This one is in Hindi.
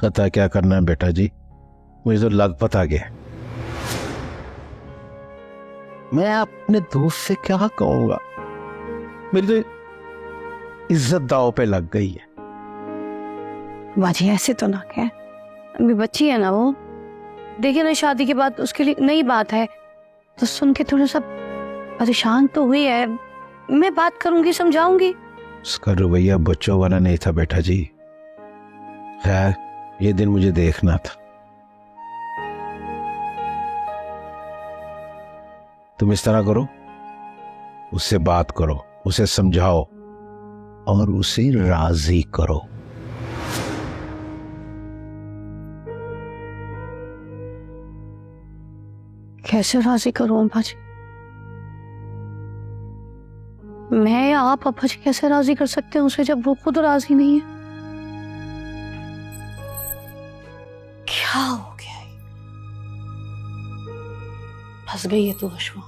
पता क्या करना है बेटा जी, मुझे तो लग पता गया। मैं अपने दोस्त से क्या कहूंगा, मेरी तो इज्जत दांव पे लग गई है। बाजी ऐसे तो ना कह, अभी बच्ची है ना वो, देखिए ना शादी के बाद उसके लिए नई बात है, तो सुन के थोड़ा सा परेशान तो हुई है। मैं बात करूंगी, समझाऊंगी। उसका रवैया बच्चों वाला नहीं था बेटा जी। खैर ये दिन मुझे देखना था। तुम इस तरह करो, उससे बात करो, उसे समझाओ और उसे राजी करो। कैसे राजी करूं अम्मा जी? मैं या आप अब्बा जी कैसे राजी कर सकते हैं उसे जब वो खुद राजी नहीं है? क्या हो गया? फंस गई है तू हशमा।